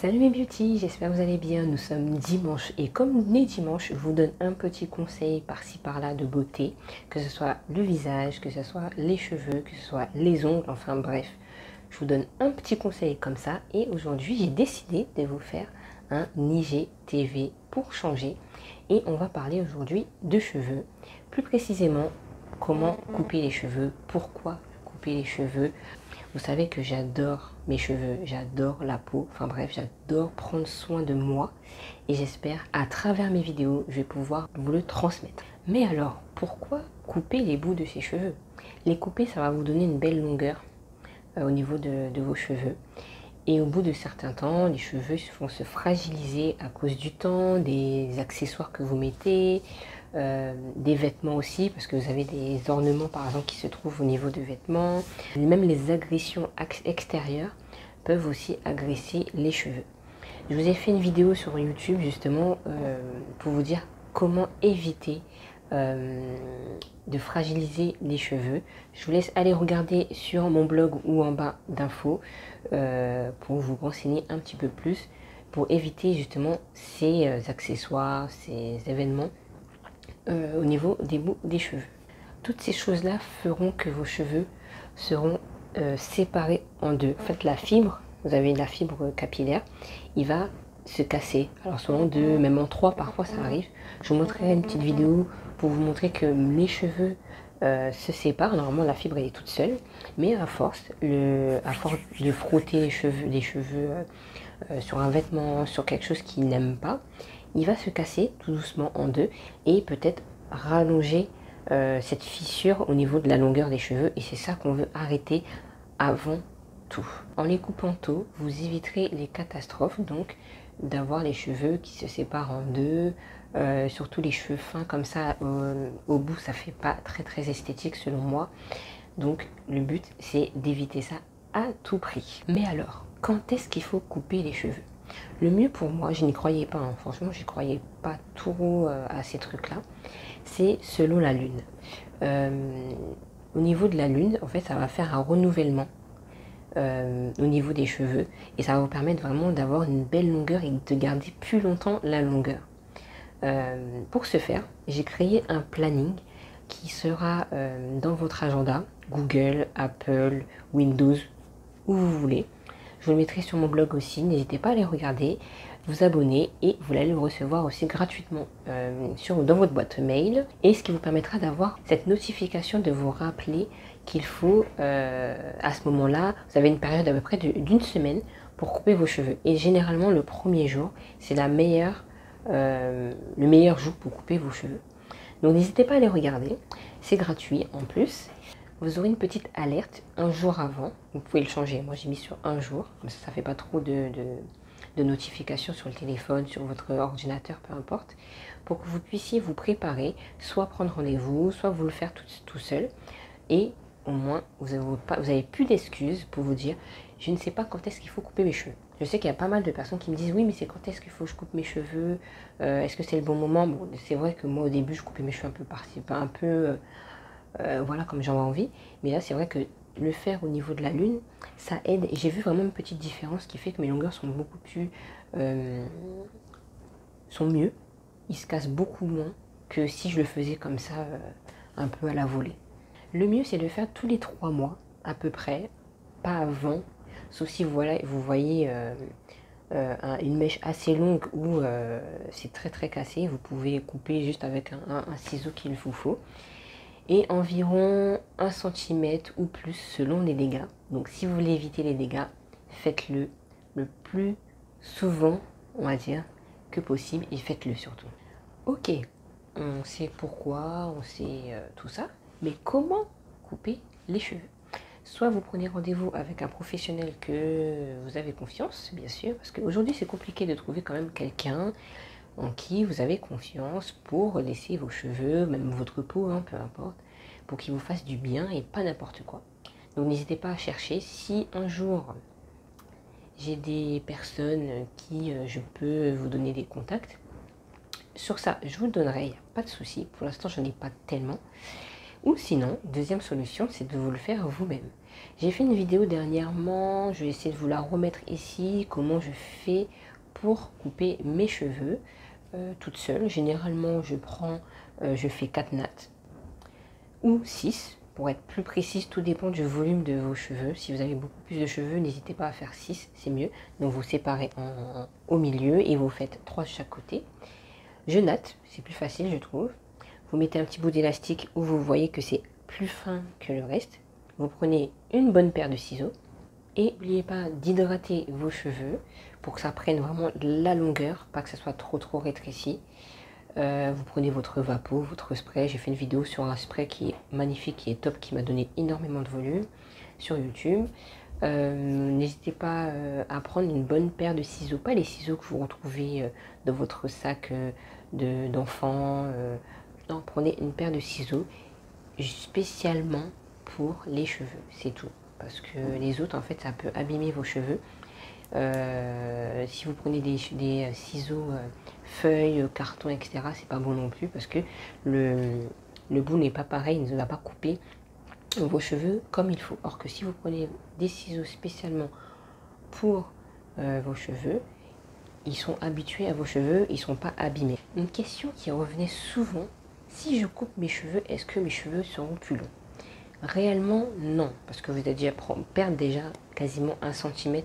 Salut mes beauty, j'espère que vous allez bien. Nous sommes dimanche et comme on est dimanche, je vous donne un petit conseil par-ci par-là de beauté, que ce soit le visage, que ce soit les cheveux, que ce soit les ongles, enfin bref. Je vous donne un petit conseil comme ça et aujourd'hui j'ai décidé de vous faire un IGTV pour changer et on va parler aujourd'hui de cheveux, plus précisément comment couper les cheveux, pourquoi couper les cheveux. Vous savez que j'adore mes cheveux, j'adore la peau, enfin bref, j'adore prendre soin de moi et j'espère à travers mes vidéos, je vais pouvoir vous le transmettre. Mais alors, pourquoi couper les bouts de ces cheveux? Les couper, ça va vous donner une belle longueur au niveau de vos cheveux. Et au bout de certains temps, les cheveux vont se fragiliser à cause du temps, des accessoires que vous mettez, des vêtements aussi, parce que vous avez des ornements par exemple qui se trouvent au niveau de vêtements. Même les agressions extérieures peuvent aussi agresser les cheveux. Je vous ai fait une vidéo sur YouTube justement pour vous dire comment éviter de fragiliser les cheveux. Je vous laisse aller regarder sur mon blog ou en bas d'infos pour vous renseigner un petit peu plus pour éviter justement ces accessoires, ces événements au niveau des bouts des cheveux. Toutes ces choses-là feront que vos cheveux seront séparés en deux. En fait, la fibre, vous avez la fibre capillaire, il va se casser. Alors souvent deux, même en trois, parfois ça arrive. Je vous montrerai une petite vidéo pour vous montrer que mes cheveux se séparent. Normalement la fibre elle est toute seule, mais à force de frotter les cheveux sur un vêtement, sur quelque chose qu'il n'aime pas, il va se casser tout doucement en deux et peut-être rallonger cette fissure au niveau de la longueur des cheveux, et c'est ça qu'on veut arrêter avant tout. En les coupant tôt, vous éviterez les catastrophes, donc d'avoir les cheveux qui se séparent en deux, surtout les cheveux fins comme ça au bout, ça fait pas très esthétique selon moi. Donc le but c'est d'éviter ça à tout prix. Mais alors, quand est-ce qu'il faut couper les cheveux? Le mieux pour moi, je n'y croyais pas, hein. Franchement je n'y croyais pas trop à ces trucs là, c'est selon la lune. Au niveau de la lune, en fait ça va faire un renouvellement au niveau des cheveux et ça va vous permettre vraiment d'avoir une belle longueur et de garder plus longtemps la longueur. Pour ce faire, j'ai créé un planning qui sera dans votre agenda, Google, Apple, Windows, où vous voulez. Je vous le mettrai sur mon blog aussi, n'hésitez pas à aller regarder, vous abonner et vous allez le recevoir aussi gratuitement dans votre boîte mail. Et ce qui vous permettra d'avoir cette notification de vous rappeler qu'il faut, à ce moment-là, vous avez une période à peu près d'une semaine pour couper vos cheveux. Et généralement, le premier jour, c'est le meilleur jour pour couper vos cheveux. Donc n'hésitez pas à les regarder, c'est gratuit en plus. Vous aurez une petite alerte un jour avant, vous pouvez le changer, moi j'ai mis sur un jour, comme ça ne fait pas trop de notifications sur le téléphone, sur votre ordinateur, peu importe, pour que vous puissiez vous préparer, soit prendre rendez-vous, soit vous le faire tout seul, et au moins vous avez plus d'excuses pour vous dire je ne sais pas quand est-ce qu'il faut couper mes cheveux. Je sais qu'il y a pas mal de personnes qui me disent oui mais c'est quand est-ce qu'il faut que je coupe mes cheveux, est-ce que c'est le bon moment? Bon, c'est vrai que moi au début je coupais mes cheveux un peu par-ci, un peu voilà comme j'en ai envie, mais là c'est vrai que le faire au niveau de la lune ça aide et j'ai vu vraiment une petite différence qui fait que mes longueurs sont beaucoup plus sont mieux, ils se cassent beaucoup moins que si je le faisais comme ça un peu à la volée. Le mieux c'est de le faire tous les 3 mois à peu près, pas avant, sauf si voilà, vous voyez une mèche assez longue où c'est très cassé, vous pouvez couper juste avec un ciseau qu'il vous faut. Et environ 1 cm ou plus selon les dégâts. Donc si vous voulez éviter les dégâts, faites-le le plus souvent, on va dire, que possible et faites-le surtout. Ok, on sait pourquoi, on sait tout ça, mais comment couper les cheveux? Soit vous prenez rendez-vous avec un professionnel que vous avez confiance, bien sûr, parce qu'aujourd'hui c'est compliqué de trouver quand même quelqu'un en qui vous avez confiance pour laisser vos cheveux, même votre peau, hein, peu importe, pour qu'il vous fasse du bien et pas n'importe quoi. Donc n'hésitez pas à chercher. Si un jour j'ai des personnes qui je peux vous donner des contacts, sur ça je vous le donnerai, il n'y a pas de souci. Pour l'instant je n'en ai pas tellement. Ou sinon, deuxième solution, c'est de vous le faire vous-même. J'ai fait une vidéo dernièrement, je vais essayer de vous la remettre ici, comment je fais pour couper mes cheveux toute seule. Généralement, je fais 4 nattes ou 6. Pour être plus précise, tout dépend du volume de vos cheveux. Si vous avez beaucoup plus de cheveux, n'hésitez pas à faire 6, c'est mieux. Donc vous séparez au milieu et vous faites 3 de chaque côté. Je natte, c'est plus facile je trouve. Vous mettez un petit bout d'élastique où vous voyez que c'est plus fin que le reste. Vous prenez une bonne paire de ciseaux et n'oubliez pas d'hydrater vos cheveux pour que ça prenne vraiment la longueur, pas que ça soit trop rétréci. Vous prenez votre vapeau, votre spray. J'ai fait une vidéo sur un spray qui est magnifique, qui est top, qui m'a donné énormément de volume sur YouTube. N'hésitez pas à prendre une bonne paire de ciseaux, pas les ciseaux que vous retrouvez dans votre sac d'enfant. Non, prenez une paire de ciseaux spécialement pour les cheveux, c'est tout. Parce que les autres, en fait, ça peut abîmer vos cheveux. Si vous prenez des ciseaux feuilles, carton, etc., c'est pas bon non plus parce que le bout n'est pas pareil, il ne va pas couper vos cheveux comme il faut. Or que si vous prenez des ciseaux spécialement pour vos cheveux, ils sont habitués à vos cheveux, ils ne sont pas abîmés. Une question qui revenait souvent, si je coupe mes cheveux, est-ce que mes cheveux seront plus longs? Réellement non, parce que vous allez déjà perdre déjà quasiment 1 cm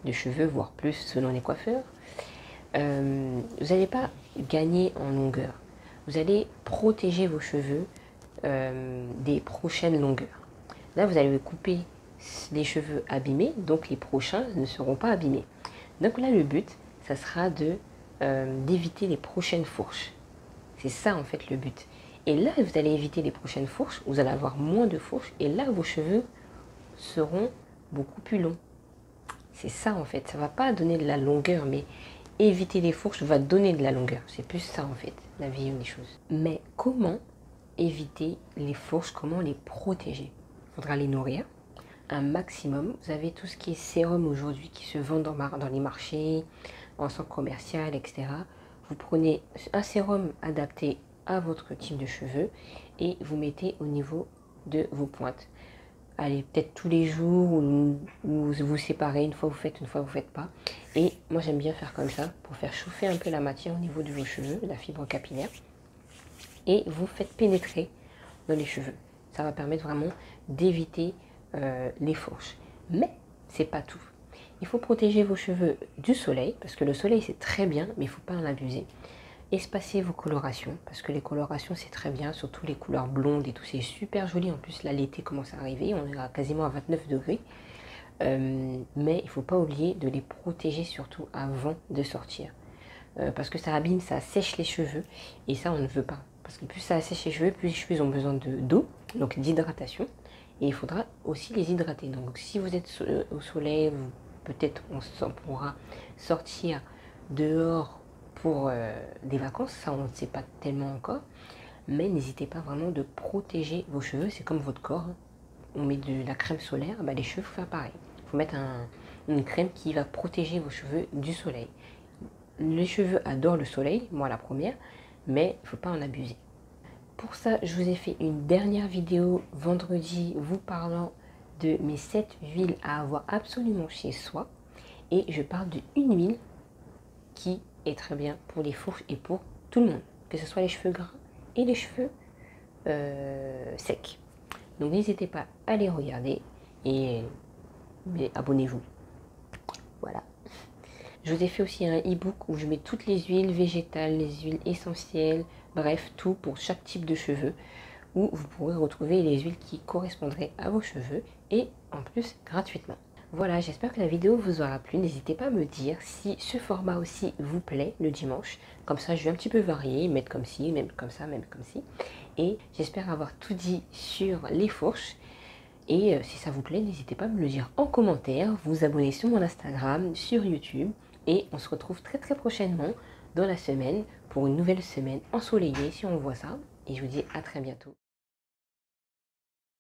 de cheveux, voire plus selon les coiffeurs. Vous n'allez pas gagner en longueur. Vous allez protéger vos cheveux des prochaines longueurs. Là, vous allez couper les cheveux abîmés, donc les prochains ne seront pas abîmés. Donc là, le but, ça sera d'éviter les prochaines fourches. C'est ça en fait le but. Et là, vous allez éviter les prochaines fourches, vous allez avoir moins de fourches, et là, vos cheveux seront beaucoup plus longs. C'est ça en fait, ça ne va pas donner de la longueur, mais éviter les fourches va donner de la longueur. C'est plus ça en fait, la vie des choses. Mais comment éviter les fourches, comment les protéger? Il faudra les nourrir un maximum. Vous avez tout ce qui est sérum aujourd'hui qui se vend dans les marchés, en centre commercial, etc. Vous prenez un sérum adapté à votre type de cheveux et vous mettez au niveau de vos pointes. Allez, peut-être tous les jours ou vous séparez, une fois vous faites, une fois vous faites pas. Et moi j'aime bien faire comme ça pour faire chauffer un peu la matière au niveau de vos cheveux, la fibre capillaire. Et vous faites pénétrer dans les cheveux. Ça va permettre vraiment d'éviter les fourches. Mais c'est pas tout. Il faut protéger vos cheveux du soleil, parce que le soleil c'est très bien, mais il ne faut pas en abuser. Espacez vos colorations, parce que les colorations c'est très bien, surtout les couleurs blondes et tout, c'est super joli. En plus là l'été commence à arriver, on est quasiment à 29 degrés. Mais il ne faut pas oublier de les protéger surtout avant de sortir. Parce que ça abîme, ça sèche les cheveux, et ça on ne veut pas. Parce que plus ça sèche les cheveux, plus les cheveux ont besoin d'eau, donc d'hydratation. Et il faudra aussi les hydrater. Donc si vous êtes au soleil, peut-être on pourra sortir dehors pour des vacances, ça on ne sait pas tellement encore. Mais n'hésitez pas vraiment de protéger vos cheveux, c'est comme votre corps. Hein. On met de la crème solaire, bah les cheveux, il faut faire pareil. Il faut mettre une crème qui va protéger vos cheveux du soleil. Les cheveux adorent le soleil, moi la première, mais il ne faut pas en abuser. Pour ça, je vous ai fait une dernière vidéo vendredi vous parlant de mes 7 huiles à avoir absolument chez soi. Et je parle d'une huile qui est très bien pour les fourches et pour tout le monde, que ce soit les cheveux gras et les cheveux secs. Donc n'hésitez pas à les regarder et abonnez-vous. Voilà. Je vous ai fait aussi un e-book où je mets toutes les huiles végétales, les huiles essentielles, bref, tout pour chaque type de cheveux, où vous pourrez retrouver les huiles qui correspondraient à vos cheveux et en plus gratuitement. Voilà, j'espère que la vidéo vous aura plu. N'hésitez pas à me dire si ce format aussi vous plaît le dimanche. Comme ça, je vais un petit peu varier, mettre comme ci, même comme ça, même comme ci. Et j'espère avoir tout dit sur les fourches. Et si ça vous plaît, n'hésitez pas à me le dire en commentaire, vous abonner sur mon Instagram, sur YouTube. Et on se retrouve très prochainement dans la semaine pour une nouvelle semaine ensoleillée si on voit ça. Et je vous dis à très bientôt.